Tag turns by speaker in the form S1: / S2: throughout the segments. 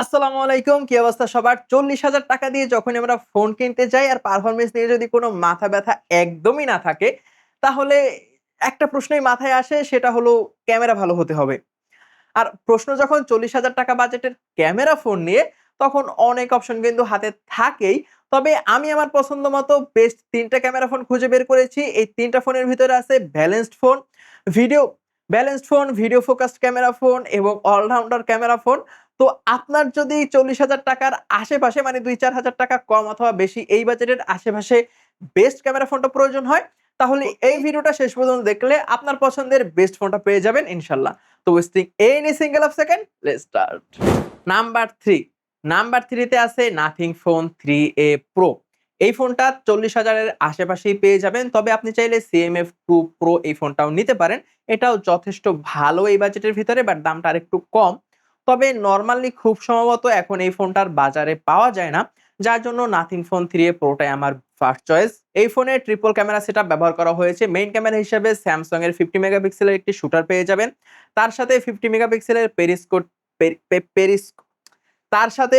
S1: আসসালামু আলাইকুম। কি অবস্থা সবার? ৪০,০০০ টাকা দিয়ে যখনই আমরা ফোন কিনতে যাই আর পারফরম্যান্স নিয়ে যদি কোনো মাথা ব্যাথা একদমই না থাকে, তাহলে একটা প্রশ্নই মাথায় আসে সেটা হলো ক্যামেরা ভালো হতে হবে। আর প্রশ্ন যখন ৪০,০০০ টাকা বাজেটের ক্যামেরা ফোন নিয়ে, তখন অনেক অপশন কিন্তু হাতে থাকেই। তবে আমি আমার পছন্দ মতো বেস্ট ৩ টা ক্যামেরা ফোন খুঁজে বের করেছি। এই ৩ টা ফোনের ভিতরে আছে video balanced phone, video focused camera phone এবং অলরাউন্ডার ক্যামেরা ফোন। তো আপনার যদি ৪০,০০০ টাকার আশেপাশে মানে ২-৪,০০০ টাকা কম অথবা বেশি এই বাজেটের আশেপাশে বেস্ট ক্যামেরা ফোনটা প্রয়োজন হয়, তাহলে এই ভিডিওটা শেষ পর্যন্ত দেখলে আপনার পছন্দের বেস্ট ফোনটা পেয়ে যাবেন ইনশাআল্লাহ। তো wasting any single of second, let's start. Number 3 number 3 তে আছে নাথিং ফোন 3A Pro। এই ফোনটা ৪০,০০০ এর আশেপাশেই পেয়ে যাবেন। তবে আপনি চাইলে CMF2 Pro এই ফোনটাও নিতে পারেন। এটাও যথেষ্ট ভালো এই বাজেটের ভিতরে, বাট দামটা আরেকটু কম। তবে নরমালি খুব সম্ভবত এখন এই ফোনটার বাজারে পাওয়া যায় না। যার জন্য নাথিং ফোন 3A Pro টাই আমার ফার্স্ট চয়েস। এই ফোনে ট্রিপল ক্যামেরা সেটআপ ব্যবহার করা হয়েছে। মেইন ক্যামেরা হিসেবে Samsung এর 50 মেগাপিক্সেলের একটি শুটার পেয়ে যাবেন। তার সাথে 50 মেগাপিক্সেলের পেরিস্কোপ পে পে পেরিস তার সাথে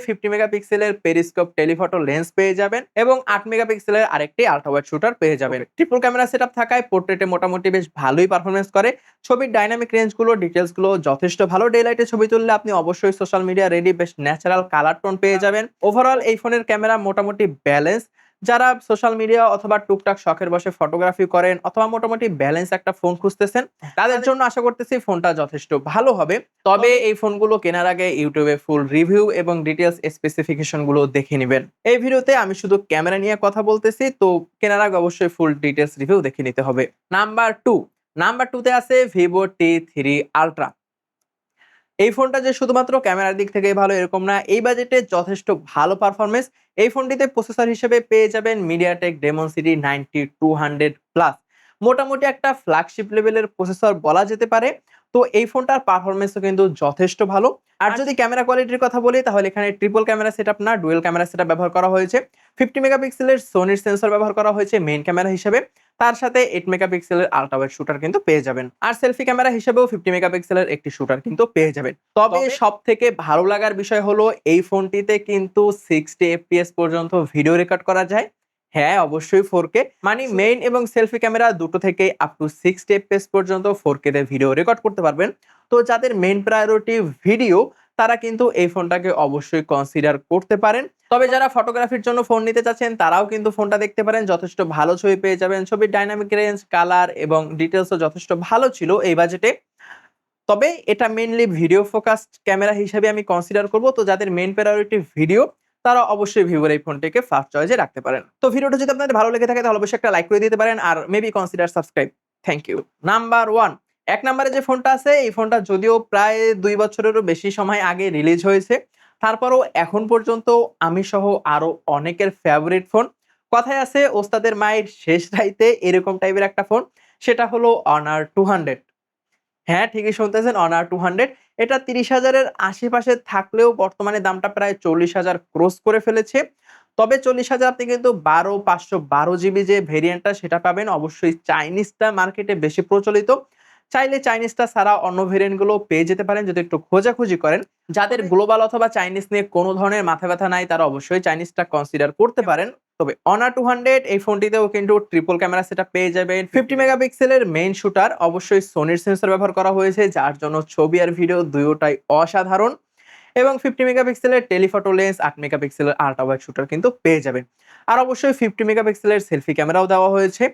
S1: 50 মেগাপিক্সেলের পেরিস্কোপ টেলিফটো লেন্স পেয়ে যাবেন এবং 8 মেগাপিক্সেলের আরেকটি আল্ট্রা ওয়াইড শুটার পেয়ে যাবেন। ট্রিপল ক্যামেরা সেটআপ থাকায় পোর্ট্রেটে মোটামুটি বেশ ভালোই পারফরম্যান্স করে। ছবির ডাইনামিক রেঞ্জ গুলো, ডিটেইলস গুলো যথেষ্ট ভালো। ডে লাইটে ছবি তুললে আপনি অবশ্যই সোশ্যাল মিডিয়া রেডি বেশ ন্যাচারাল কালার টোন পেয়ে যাবেন। ওভারঅল এই ফোনের ক্যামেরা মোটামুটি ব্যালেন্স। যারা সোশ্যাল মিডিয়া অথবা টুকটাক শখের বশে ফটোগ্রাফি করেন অথবা মোটামুটি ব্যালেন্স একটা ফোন খুঁজতেছেন, তাদের জন্য আশা করতেছি ফোনটা যথেষ্ট ভালো হবে। তবে এই ফোনগুলো কেনার আগে ইউটিউবে ফুল রিভিউ এবং ডিটেইলস স্পেসিফিকেশন গুলো দেখে নিবেন। এই ভিডিওতে আমি শুধু ক্যামেরা নিয়ে কথা বলতেছি, তো কেনার আগে অবশ্যই ফুল ডিটেইলস রিভিউ দেখে নিতে হবে। নাম্বার 2 তে আছে Vivo T3 Ultra। এই ফোনটা যে শুধুমাত্র ক্যামেরার দিক থেকেই ভালো এরকম না, এই বাজেটে যথেষ্ট ভালো পারফরম্যান্স। এই ফোনটিতে প্রসেসর হিসেবে পেয়ে যাবেন MediaTek Dimensity 9200 প্লাস। মোটামুটি একটা ফ্ল্যাগশিপ লেভেলের প্রসেসর বলা যেতে পারে। তো এই ফোনটার পারফরম্যান্সও কিন্তু যথেষ্ট ভালো। আর যদি ক্যামেরা কোয়ালিটির কথা বলি, তাহলে এখানে ট্রিপল ক্যামেরা সেটআপ না, ডুয়াল ক্যামেরা সেটআপ ব্যবহার করা হয়েছে। 50 মেগাপিক্সেলের সোনির সেন্সর ব্যবহার করা হয়েছে মেইন ক্যামেরা হিসেবে। তার সাথে 8 মেগাপিক্সেলের আল্ট্রা ওয়াইড শুটার কিন্তু পেয়ে যাবেন। আর সেলফি ক্যামেরা হিসেবেও 50 মেগাপিক্সেলের একটি শুটার কিন্তু পেয়ে যাবেন। তবে সবথেকে ভালো লাগার বিষয় হলো এই ফোনটিতে কিন্তু 60 এফপিএস পর্যন্ত ভিডিও রেকর্ড করা যায়। হ্যাঁ, অবশ্যই 4K, মানে মেইন এবং সেলফি ক্যামেরা দুটো থেকে আপ টু 60 এফপিএস পর্যন্ত 4K তে ভিডিও রেকর্ড করতে পারবেন। তো যাদের মেইন প্রায়োরিটি ভিডিও, তারা কিন্তু এই ফোনটাকে অবশ্যই কনসিডার করতে পারেন। তবে যারা ফটোগ্রাফির জন্য ফোন নিতে চাচ্ছেন, তারাও কিন্তু ফোনটা দেখতে পারেন। যথেষ্ট ভালো ছবি পেয়ে যাবেন। ছবির ডাইনামিক রেঞ্জ, কালার এবং ডিটেইলসও যথেষ্ট ভালো ছিল এই বাজেটে। তবে এটা মেইনলি ভিডিও ফোকাসড ক্যামেরা হিসেবে আমি কনসিডার করব। তো যাদের মেইন প্রায়োরিটি ভিডিও, তারা অবশ্যই ভিভোর এই ফোনটিকে ফার্স্ট চয়েসে রাখতে পারেন। তো ভিডিওটা যদি আপনাদের ভালো লেগে থাকে, তাহলে অবশ্যই একটা লাইক করে দিতে পারেন আর maybe consider subscribe. Thank you. Number 1, এক নম্বরে যে ফোনটা আছে, এই ফোনটা যদিও প্রায় 2 বছরেরও বেশি সময় আগে রিলিজ হয়েছে, তারপরও এখন পর্যন্ত আমি সহ আরো অনেকের ফেভারিট ফোন। কথায় আছে ওস্তাদের মায়ের শেষ রাইতে, এরকম টাইপের একটা ফোন। সেটা হলো Honor 200। হ্যাঁ, ঠিকই শুনতেছেন, Honor 200। এটা ৩০,০০০ এর আশেপাশে থাকলেও বর্তমানে দামটা প্রায় ৪০,০০০ ক্রস করে ফেলেছে। তবে ৪০,০০০ আপনি কিন্তু 512 জিবি যে ভেরিয়েন্টটা সেটা পাবেন। অবশ্যই চাইনিজটা মার্কেটে বেশি প্রচলিত। চাইলে চাইনিজটা ছাড়া অন্য ভেরিয়েন্ট গুলো পেয়ে যেতে পারেন যদি একটু খোঁজাখুঁজি করেন। যাদের গ্লোবাল অথবা চাইনিজ নিয়ে কোনো ধরনের মাথা ব্যথা নাই, তারা অবশ্যই চাইনিজটা কনসিডার করতে পারেন। তবে Honor 200 এই ফোনটিতেও কিন্তু ট্রিপল ক্যামেরা সেটআপ পেয়ে যাবেন। 50 মেগাপিক্সেলের মেইন শুটার, অবশ্যই সোনির সেন্সর ব্যবহার করা হয়েছে, যার জন্য ছবি আর ভিডিও দুটোটাই অসাধারণ। এবং 50 মেগাপিক্সেলের টেলিফটো লেন্স, 8 মেগাপিক্সেলের আল্ট্রা ওয়াইড শুটার কিন্তু পেয়ে যাবেন। আর অবশ্যই 50 মেগাপিক্সেলের সেলফি ক্যামেরাও দেওয়া হয়েছে।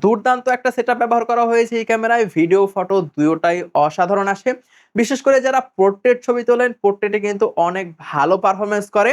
S1: দুর্দান্ত একটা সেটআপ ব্যবহার করা হয়েছে এই ক্যামেরায়। ভিডিও, ফটো দুটোটাই অসাধারণ আসে। বিশেষ করে যারা পোর্ট্রেট ছবি তোলেন, পোর্ট্রেটে কিন্তু অনেক ভালো পারফরম্যান্স করে।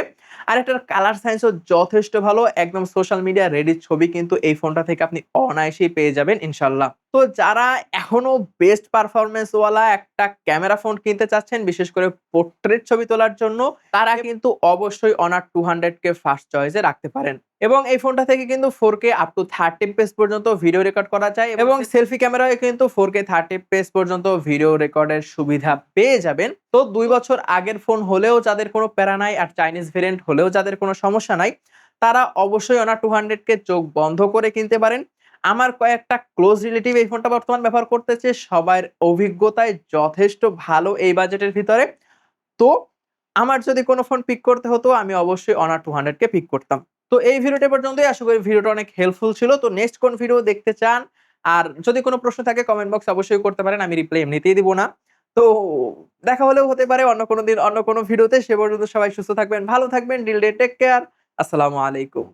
S1: আর এটার কালার সায়েন্সও যথেষ্ট ভালো। একদম সোশ্যাল মিডিয়া রেডি ছবি কিন্তু এই ফোনটা থেকে আপনি অনায়াসেই পেয়ে যাবেন ইনশাআল্লাহ। তো যারা এখনো বেস্ট পারফরম্যান্স ওয়ালা একটা ক্যামেরা ফোন কিনতে চাচ্ছেন, বিশেষ করে পোর্ট্রেট ছবি তোলার জন্য, তারা কিন্তু অবশ্যই Honor 200 কে ফার্স্ট চয়েসে রাখতে পারেন। এবং এই ফোনটা থেকে কিন্তু 4K আপ টু 30 এফপিএস পর্যন্ত ভিডিও রেকর্ড করা যায় এবং সেলফি ক্যামেরায় কিন্তু 4K 30 এফপিএস পর্যন্ত ভিডিও রেকর্ডের সুবিধা পেয়ে যাবেন। তো 2 বছর আগের ফোন হলেও যাদের কোনো প্যারা নাই আর চাইনিজ ভেরিয়েন্ট হলেও যাদের কোনো সমস্যা নাই, তারা অবশ্যই Honor 200 কে চোখ বন্ধ করে কিনতে পারেন। আমার কয়েকটা ক্লোজ রিলেটিভ এই ফোনটা বর্তমান ব্যবহার করতেছে। সবার অভিজ্ঞতায় যথেষ্ট ভালো এই বাজেটের ভিতরে। তো আমার যদি কোনো ফোন পিক করতে হতো আমি অবশ্যই Honor 200 কে পিক করতাম। তো এই ভিডিওটা এ পর্যন্তই। আশা করি ভিডিওটা অনেক হেল্পফুল ছিল। তো নেক্সট কোন ভিডিও দেখতে চান? আর যদি কোনো প্রশ্ন থাকে কমেন্ট বক্সে অবশ্যই করতে পারেন। আমি রিপ্লাই এমনিতেই দিব না। তো দেখা হলেও হতে পারে অন্য কোনো দিন অন্য কোনো ভিডিওতে। সে পর্যন্ত সবাই সুস্থ থাকবেন, ভালো থাকবেন। Till then take care. আসসালামু আলাইকুম।